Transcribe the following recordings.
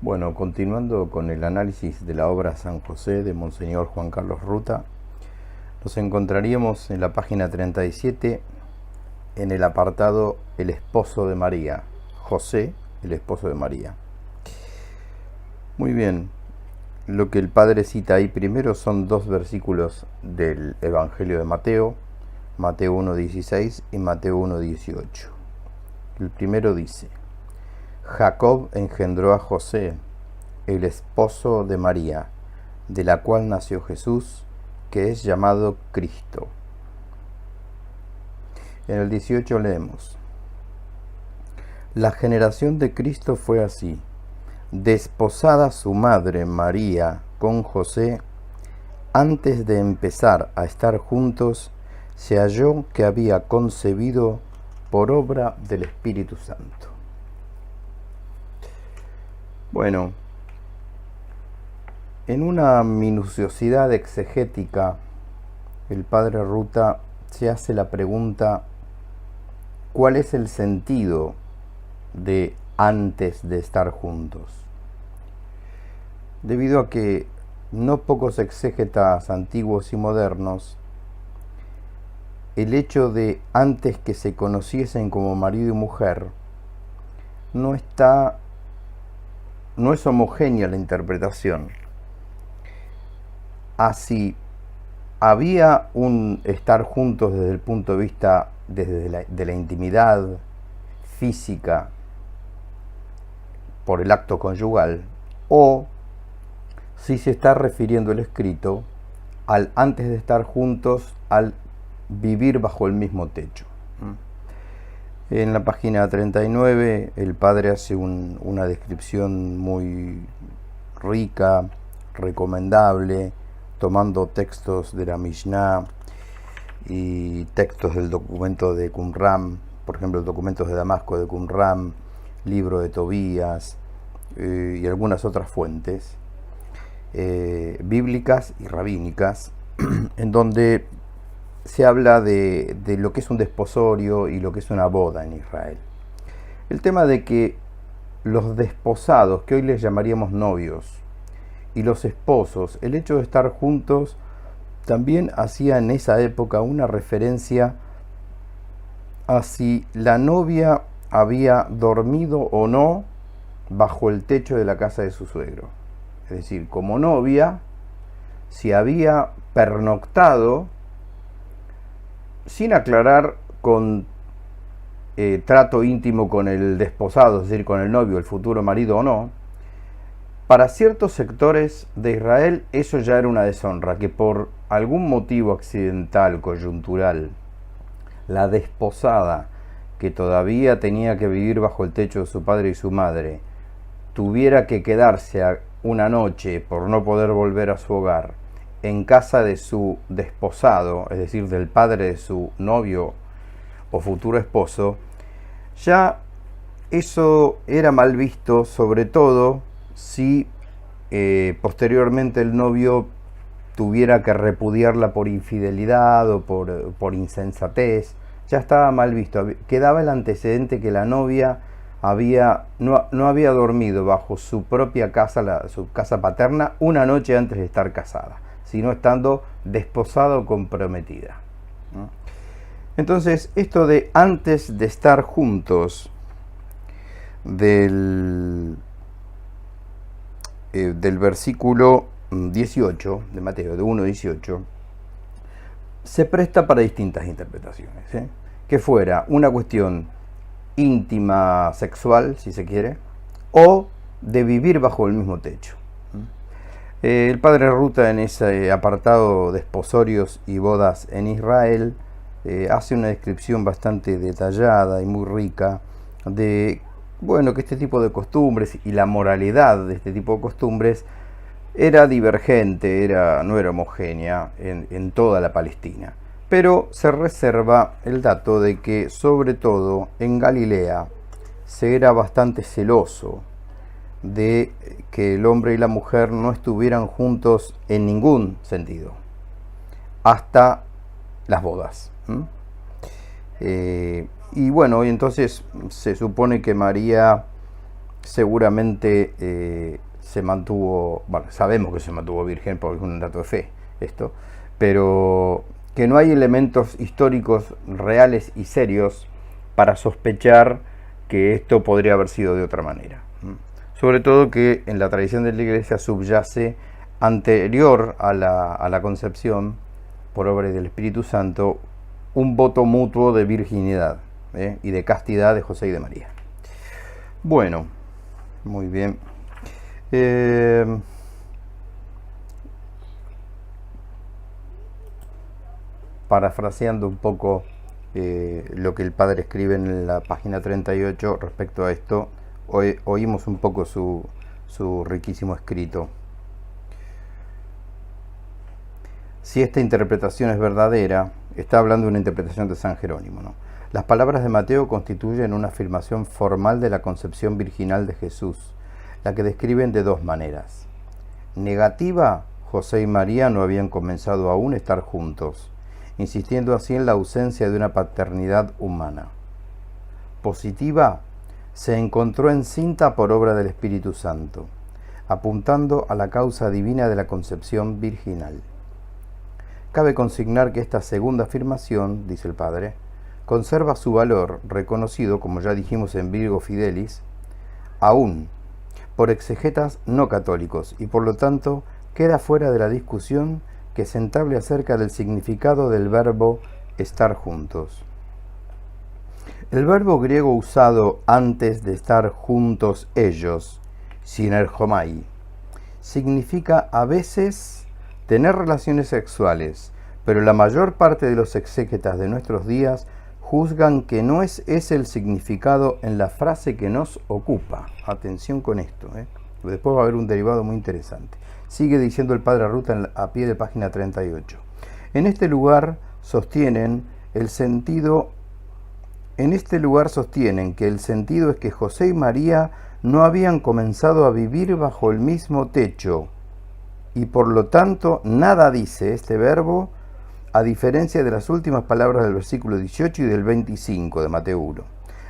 Bueno, continuando con el análisis de la obra San José de Monseñor Juan Carlos Ruta, nos encontraríamos en la página 37 en el apartado El esposo de María, José, el esposo de María. Muy bien, lo que el padre cita ahí primero son dos versículos del Evangelio de Mateo, Mateo 1:16 y Mateo 1:18. El primero dice: Jacob engendró a José, el esposo de María, de la cual nació Jesús, que es llamado Cristo. En el 18 leemos: La generación de Cristo fue así. Desposada su madre María con José, antes de empezar a estar juntos, se halló que había concebido por obra del Espíritu Santo. Bueno, en una minuciosidad exegética, el padre Ruta se hace la pregunta: ¿cuál es el sentido de antes de estar juntos? Debido a que no pocos exégetas antiguos y modernos, el hecho de antes que se conociesen como marido y mujer no es homogénea la interpretación. Así había un estar juntos desde el punto de vista de la intimidad física por el acto conyugal, o si se está refiriendo el escrito al antes de estar juntos, al vivir bajo el mismo techo. En la página 39 el padre hace una descripción muy rica, recomendable, tomando textos de la Mishnah y textos del documento de Qumran, por ejemplo, documentos de Damasco de Qumran, libro de Tobías y algunas otras fuentes bíblicas y rabínicas, en donde se habla de lo que es un desposorio y lo que es una boda en Israel. El tema de que los desposados, que hoy les llamaríamos novios, y los esposos, el hecho de estar juntos, también hacía en esa época una referencia a si la novia había dormido o no bajo el techo de la casa de su suegro. Es decir, como novia, si había pernoctado, sin aclarar con trato íntimo con el desposado, es decir, con el novio, el futuro marido o no, para ciertos sectores de Israel eso ya era una deshonra, que por algún motivo accidental, coyuntural, la desposada, que todavía tenía que vivir bajo el techo de su padre y su madre, tuviera que quedarse una noche por no poder volver a su hogar en casa de su desposado, es decir, del padre de su novio o futuro esposo, ya eso era mal visto, sobre todo si posteriormente el novio tuviera que repudiarla por infidelidad o por insensatez. Ya estaba mal visto. Quedaba el antecedente que la novia no había dormido bajo su propia casa, su casa paterna, una noche antes de estar casada, sino estando desposada o comprometida. Entonces, esto de antes de estar juntos, del versículo 18 de Mateo, de 1:18, se presta para distintas interpretaciones, que fuera una cuestión íntima, sexual, si se quiere, o de vivir bajo el mismo techo. El padre Ruta, en ese apartado de esposorios y bodas en Israel, hace una descripción bastante detallada y muy rica de que este tipo de costumbres y la moralidad de este tipo de costumbres era divergente, no era homogénea en toda la Palestina. Pero se reserva el dato de que, sobre todo en Galilea, se era bastante celoso de que el hombre y la mujer no estuvieran juntos en ningún sentido, hasta las bodas. Y entonces se supone que María seguramente se mantuvo, bueno, sabemos que se mantuvo virgen porque es un dato de fe esto, pero que no hay elementos históricos reales y serios para sospechar que esto podría haber sido de otra manera. Sobre todo que en la tradición de la Iglesia subyace, anterior a la concepción por obra del Espíritu Santo, un voto mutuo de virginidad y de castidad de José y de María. Bueno, muy bien. Parafraseando un poco lo que el padre escribe en la página 38 respecto a esto, oímos un poco su riquísimo escrito. Si esta interpretación es verdadera, está hablando de una interpretación de San Jerónimo, ¿no? Las palabras de Mateo constituyen una afirmación formal de la concepción virginal de Jesús, la que describen de dos maneras. Negativa, José y María no habían comenzado aún a estar juntos, insistiendo así en la ausencia de una paternidad humana. Positiva, se encontró encinta por obra del Espíritu Santo, apuntando a la causa divina de la concepción virginal. Cabe consignar que esta segunda afirmación, dice el padre, conserva su valor, reconocido, como ya dijimos en Virgo Fidelis, aún por exegetas no católicos, y por lo tanto queda fuera de la discusión que se entable acerca del significado del verbo estar juntos. El verbo griego usado antes de estar juntos ellos, sinergomai, significa a veces tener relaciones sexuales, pero la mayor parte de los exégetas de nuestros días juzgan que no es ese el significado en la frase que nos ocupa. Atención con esto, Después va a haber un derivado muy interesante. Sigue diciendo el padre Ruta a pie de página 38. En este lugar sostienen que el sentido es que José y María no habían comenzado a vivir bajo el mismo techo, y por lo tanto nada dice este verbo, a diferencia de las últimas palabras del versículo 18 y del 25 de Mateo 1,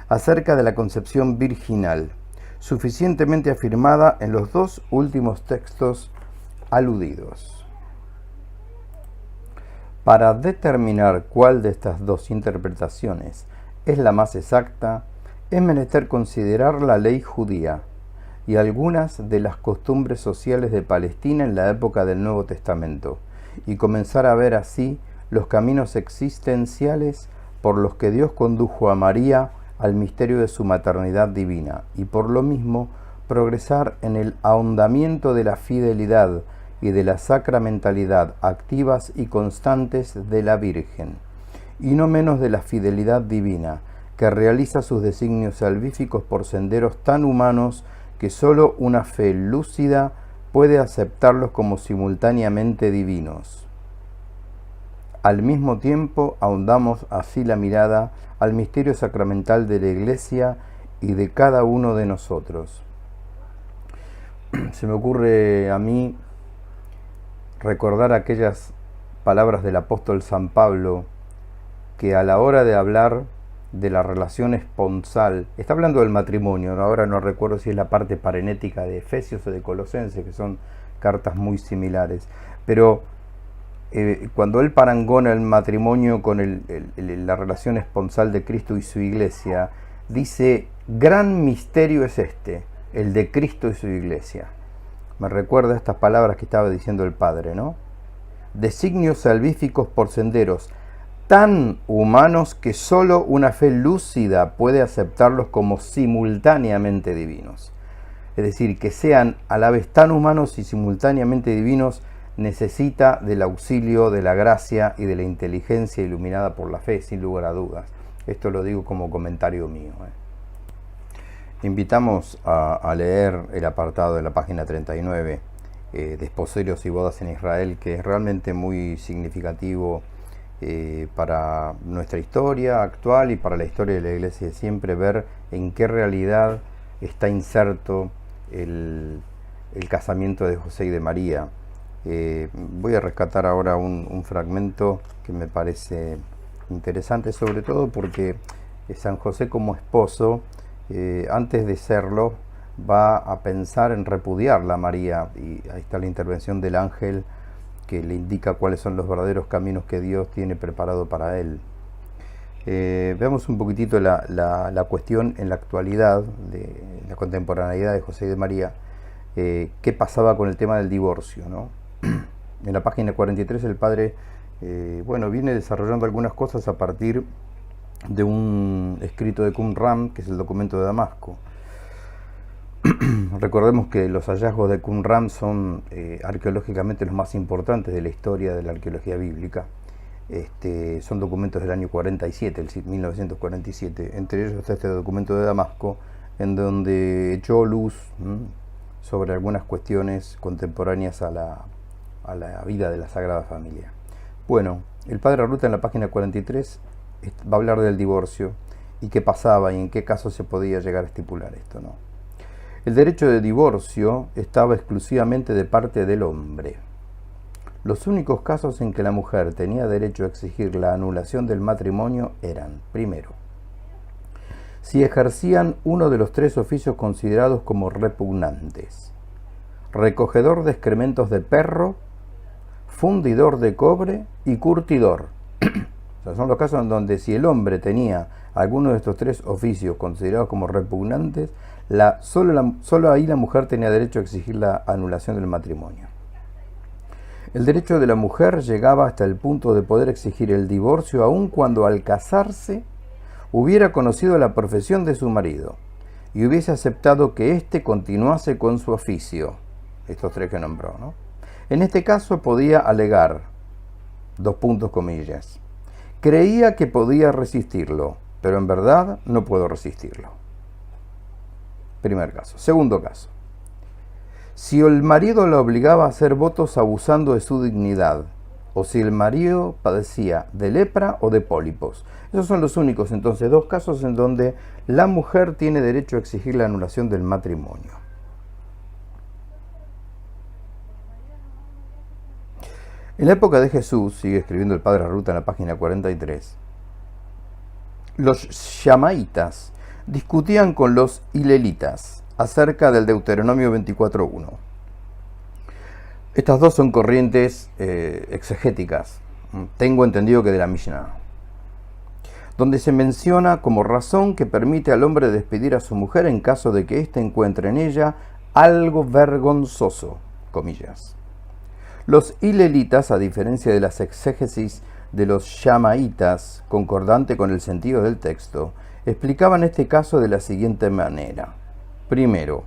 acerca de la concepción virginal, suficientemente afirmada en los dos últimos textos aludidos. Para determinar cuál de estas dos interpretaciones es la más exacta, es menester considerar la ley judía y algunas de las costumbres sociales de Palestina en la época del Nuevo Testamento, y comenzar a ver así los caminos existenciales por los que Dios condujo a María al misterio de su maternidad divina, y por lo mismo progresar en el ahondamiento de la fidelidad y de la sacramentalidad activas y constantes de la Virgen, y no menos de la fidelidad divina, que realiza sus designios salvíficos por senderos tan humanos que sólo una fe lúcida puede aceptarlos como simultáneamente divinos. Al mismo tiempo, ahondamos así la mirada al misterio sacramental de la Iglesia y de cada uno de nosotros. Se me ocurre a mí recordar aquellas palabras del apóstol San Pablo, que a la hora de hablar de la relación esponsal, está hablando del matrimonio, ahora no recuerdo si es la parte parenética de Efesios o de Colosenses, que son cartas muy similares, pero cuando él parangona el matrimonio con la relación esponsal de Cristo y su Iglesia, dice: gran misterio es este, el de Cristo y su Iglesia. Me recuerda estas palabras que estaba diciendo el Padre, ¿no? Designios salvíficos por senderos tan humanos que sólo una fe lúcida puede aceptarlos como simultáneamente divinos. Es decir, que sean a la vez tan humanos y simultáneamente divinos necesita del auxilio de la gracia y de la inteligencia iluminada por la fe, sin lugar a dudas. Esto lo digo como comentario mío. Invitamos a leer el apartado de la página 39, Desposorios y bodas en Israel, que es realmente muy significativo para nuestra historia actual y para la historia de la Iglesia de siempre, ver en qué realidad está inserto el casamiento de José y de María. Voy a rescatar ahora un fragmento que me parece interesante, sobre todo porque San José como esposo, antes de serlo, va a pensar en repudiarla a María, y ahí está la intervención del ángel que le indica cuáles son los verdaderos caminos que Dios tiene preparado para él. Veamos un poquitito la cuestión en la actualidad, de la contemporaneidad de José y de María, qué pasaba con el tema del divorcio, ¿no? En la página 43 el padre viene desarrollando algunas cosas a partir de un escrito de Qumran, que es el documento de Damasco. Recordemos que los hallazgos de Qumran son arqueológicamente los más importantes de la historia de la arqueología bíblica. Son documentos del año 47, el 1947. Entre ellos está este documento de Damasco, en donde echó luz sobre algunas cuestiones contemporáneas a la vida de la Sagrada Familia. Bueno, el padre Ruta en la página 43 va a hablar del divorcio y qué pasaba y en qué casos se podía llegar a estipular esto, ¿no? El derecho de divorcio estaba exclusivamente de parte del hombre. Los únicos casos en que la mujer tenía derecho a exigir la anulación del matrimonio eran, primero, si ejercían uno de los 3 oficios considerados como repugnantes: recogedor de excrementos de perro, fundidor de cobre y curtidor. O sea, son los casos en donde si el hombre tenía alguno de estos 3 oficios considerados como repugnantes, solo ahí la mujer tenía derecho a exigir la anulación del matrimonio. El derecho de la mujer llegaba hasta el punto de poder exigir el divorcio aun cuando al casarse hubiera conocido la profesión de su marido y hubiese aceptado que éste continuase con su oficio, estos 3 que nombró, ¿no? En este caso podía alegar, comillas, creía que podía resistirlo, pero en verdad no puedo resistirlo. Primer caso. Segundo caso. Si el marido la obligaba a hacer votos abusando de su dignidad, o si el marido padecía de lepra o de pólipos. Esos son los únicos, entonces, 2 casos en donde la mujer tiene derecho a exigir la anulación del matrimonio. En la época de Jesús, sigue escribiendo el padre Ruta en la página 43, los shamaitas discutían con los hilelitas acerca del Deuteronomio 24.1. Estas 2 son corrientes exegéticas, tengo entendido que de la Mishnah, donde se menciona como razón que permite al hombre despedir a su mujer en caso de que éste encuentre en ella algo vergonzoso, comillas. Los hilelitas, a diferencia de las exégesis de los shamaitas, concordante con el sentido del texto, explicaban este caso de la siguiente manera. Primero,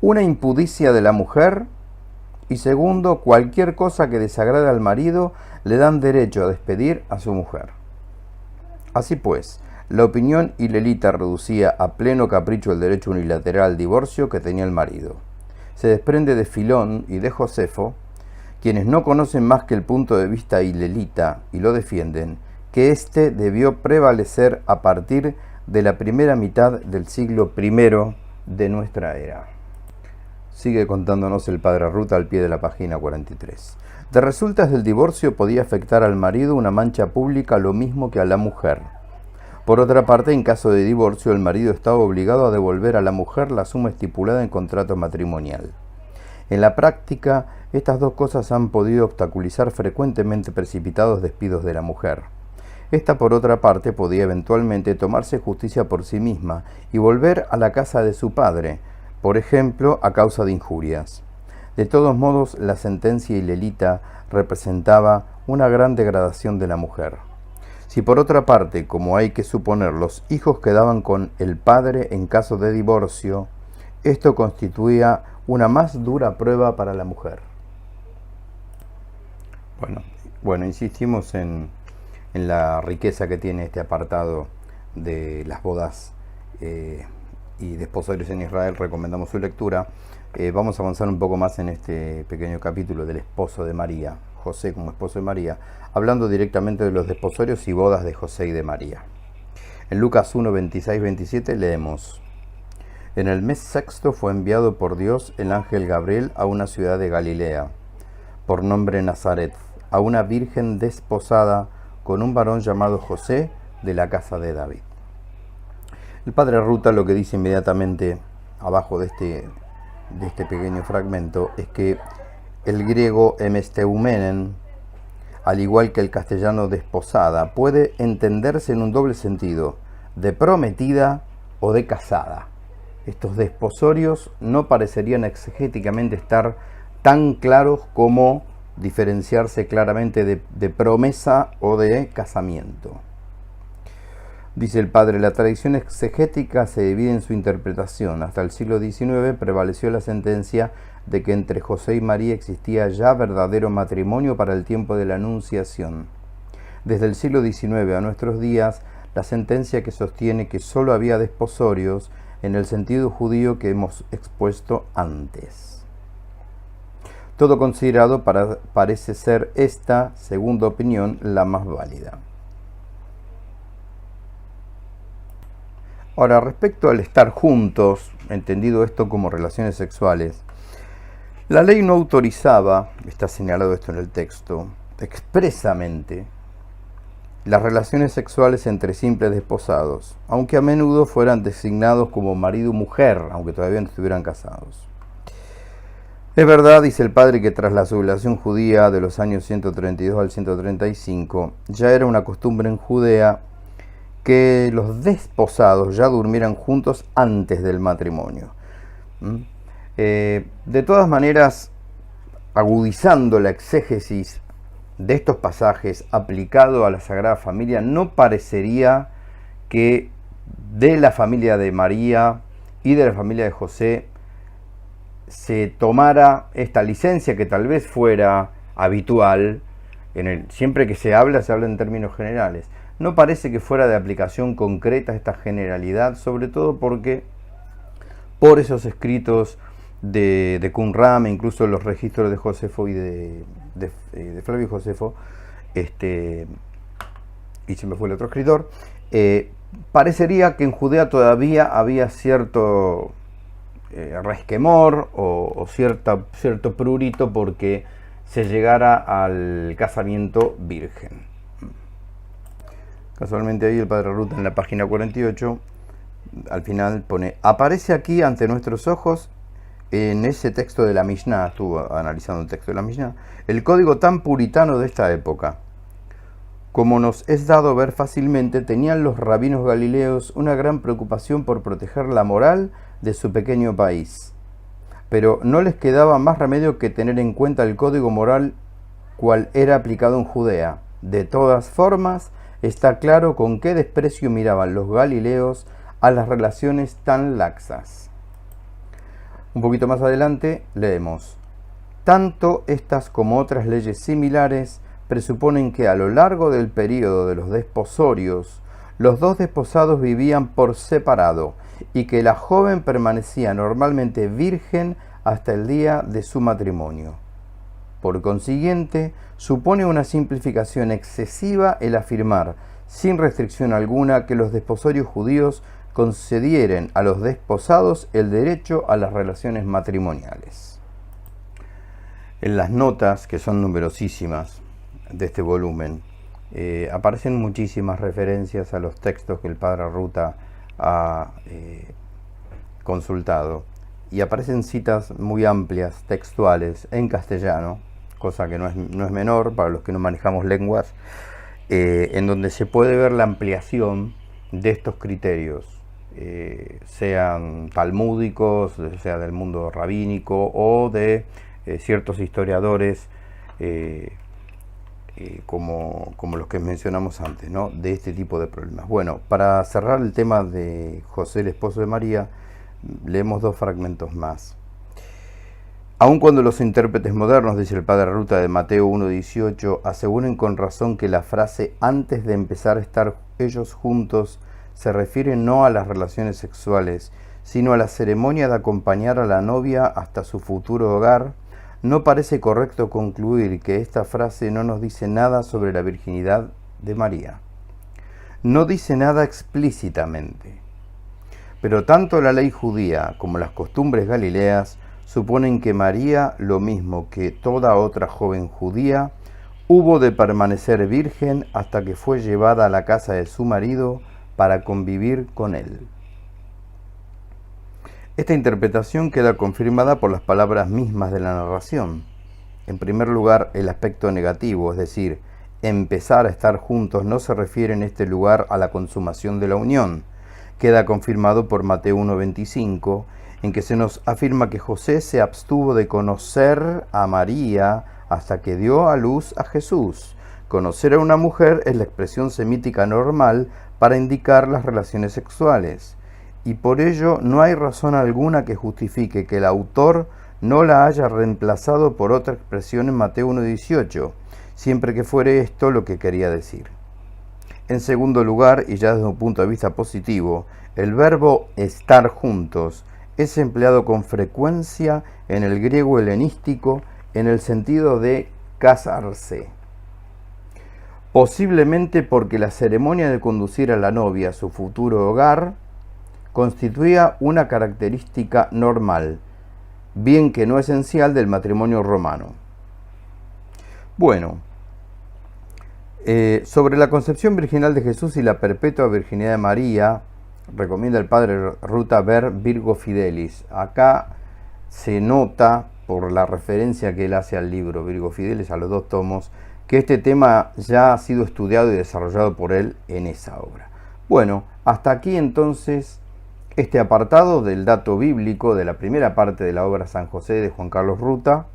una impudicia de la mujer, y segundo, cualquier cosa que desagrade al marido le dan derecho a despedir a su mujer. Así pues, la opinión hilelita reducía a pleno capricho el derecho unilateral al divorcio que tenía el marido. Se desprende de Filón y de Josefo, quienes no conocen más que el punto de vista hilelita y lo defienden, que éste debió prevalecer a partir de la primera mitad del siglo I de nuestra era. Sigue contándonos el padre Ruta al pie de la página 43. De resultas del divorcio podía afectar al marido una mancha pública lo mismo que a la mujer. Por otra parte, en caso de divorcio, el marido estaba obligado a devolver a la mujer la suma estipulada en contrato matrimonial. En la práctica, estas 2 cosas han podido obstaculizar frecuentemente precipitados despidos de la mujer. Esta, por otra parte, podía eventualmente tomarse justicia por sí misma y volver a la casa de su padre, por ejemplo, a causa de injurias. De todos modos, la sentencia hilelita representaba una gran degradación de la mujer. Si por otra parte, como hay que suponer, los hijos quedaban con el padre en caso de divorcio, esto constituía una más dura prueba para la mujer. Bueno, insistimos en la riqueza que tiene este apartado de las bodas y desposorios en Israel. Recomendamos su lectura. Vamos a avanzar un poco más en este pequeño capítulo del esposo de María, José como esposo de María, hablando directamente de los desposorios y bodas de José y de María. En Lucas 1, 26, 27 leemos: En el mes sexto fue enviado por Dios el ángel Gabriel a una ciudad de Galilea, por nombre Nazaret, a una virgen desposada con un varón llamado José, de la casa de David. El padre Ruta lo que dice inmediatamente abajo de este pequeño fragmento es que el griego emesteumenen, al igual que el castellano desposada, puede entenderse en un doble sentido, de prometida o de casada. Estos desposorios no parecerían exegéticamente estar tan claros como diferenciarse claramente de promesa o de casamiento. Dice el padre, la tradición exegética se divide en su interpretación. Hasta el siglo XIX prevaleció la sentencia de que entre José y María existía ya verdadero matrimonio para el tiempo de la Anunciación. Desde el siglo XIX a nuestros días, la sentencia que sostiene que sólo había desposorios en el sentido judío que hemos expuesto antes. Todo considerado, parece ser esta segunda opinión la más válida. Ahora, respecto al estar juntos, entendido esto como relaciones sexuales, la ley no autorizaba, está señalado esto en el texto, expresamente, las relaciones sexuales entre simples desposados, aunque a menudo fueran designados como marido y mujer, aunque todavía no estuvieran casados. Es verdad, dice el padre, que tras la sublevación judía de los años 132 al 135, ya era una costumbre en Judea que los desposados ya durmieran juntos antes del matrimonio. De todas maneras, agudizando la exégesis de estos pasajes aplicado a la Sagrada Familia, no parecería que de la familia de María y de la familia de José se tomara esta licencia, que tal vez fuera habitual, siempre que se habla en términos generales. No parece que fuera de aplicación concreta esta generalidad, sobre todo porque por esos escritos de Qumran, incluso los registros de Josefo y de Flavio Josefo, y se me fue el otro escritor, parecería que en Judea todavía había cierto resquemor o cierto prurito porque se llegara al casamiento virgen. Casualmente ahí el padre Ruta en la página 48 al final pone: aparece aquí ante nuestros ojos, en ese texto de la Mishnah, estuvo analizando el texto de la Mishnah, el código tan puritano de esta época. Como nos es dado ver fácilmente, tenían los rabinos galileos una gran preocupación por proteger la moral de su pequeño país. Pero no les quedaba más remedio que tener en cuenta el código moral cual era aplicado en Judea. De todas formas, está claro con qué desprecio miraban los galileos a las relaciones tan laxas. Un poquito más adelante leemos: tanto estas como otras leyes similares presuponen que a lo largo del período de los desposorios, los dos desposados vivían por separado y que la joven permanecía normalmente virgen hasta el día de su matrimonio. Por consiguiente, supone una simplificación excesiva el afirmar, sin restricción alguna, que los desposorios judíos concedieren a los desposados el derecho a las relaciones matrimoniales. En las notas, que son numerosísimas de este volumen, aparecen muchísimas referencias a los textos que el padre Ruta ha consultado, y aparecen citas muy amplias, textuales, en castellano, cosa que no es menor para los que no manejamos lenguas, en donde se puede ver la ampliación de estos criterios, sean talmúdicos, sea del mundo rabínico o de ciertos historiadores como los que mencionamos antes, ¿no?, de este tipo de problemas. Bueno, para cerrar el tema de José, el esposo de María, leemos dos fragmentos más. Aun cuando los intérpretes modernos, dice el padre Ruta de Mateo 1:18, aseguren con razón que la frase antes de empezar a estar ellos juntos se refiere no a las relaciones sexuales, sino a la ceremonia de acompañar a la novia hasta su futuro hogar, no parece correcto concluir que esta frase no nos dice nada sobre la virginidad de María. No dice nada explícitamente, pero tanto la ley judía como las costumbres galileas suponen que María, lo mismo que toda otra joven judía, hubo de permanecer virgen hasta que fue llevada a la casa de su marido para convivir con él. Esta interpretación queda confirmada por las palabras mismas de la narración. En primer lugar, el aspecto negativo, es decir, empezar a estar juntos, no se refiere en este lugar a la consumación de la unión. Queda confirmado por Mateo 1:25, en que se nos afirma que José se abstuvo de conocer a María hasta que dio a luz a Jesús. Conocer a una mujer es la expresión semítica normal para indicar las relaciones sexuales, y por ello no hay razón alguna que justifique que el autor no la haya reemplazado por otra expresión en Mateo 1:18, siempre que fuere esto lo que quería decir. En segundo lugar, y ya desde un punto de vista positivo, el verbo estar juntos es empleado con frecuencia en el griego helenístico en el sentido de casarse. Posiblemente porque la ceremonia de conducir a la novia a su futuro hogar constituía una característica normal, bien que no esencial, del matrimonio romano. Bueno, sobre la concepción virginal de Jesús y la perpetua virginidad de María, recomienda el padre Ruta ver Virgo Fidelis. Acá se nota, por la referencia que él hace al libro Virgo Fidelis, a los 2 tomos, que este tema ya ha sido estudiado y desarrollado por él en esa obra. Bueno, hasta aquí entonces este apartado del dato bíblico de la primera parte de la obra San José de Juan Carlos Ruta,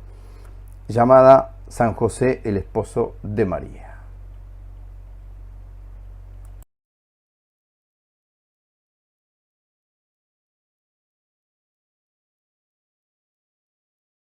llamada San José, el esposo de María.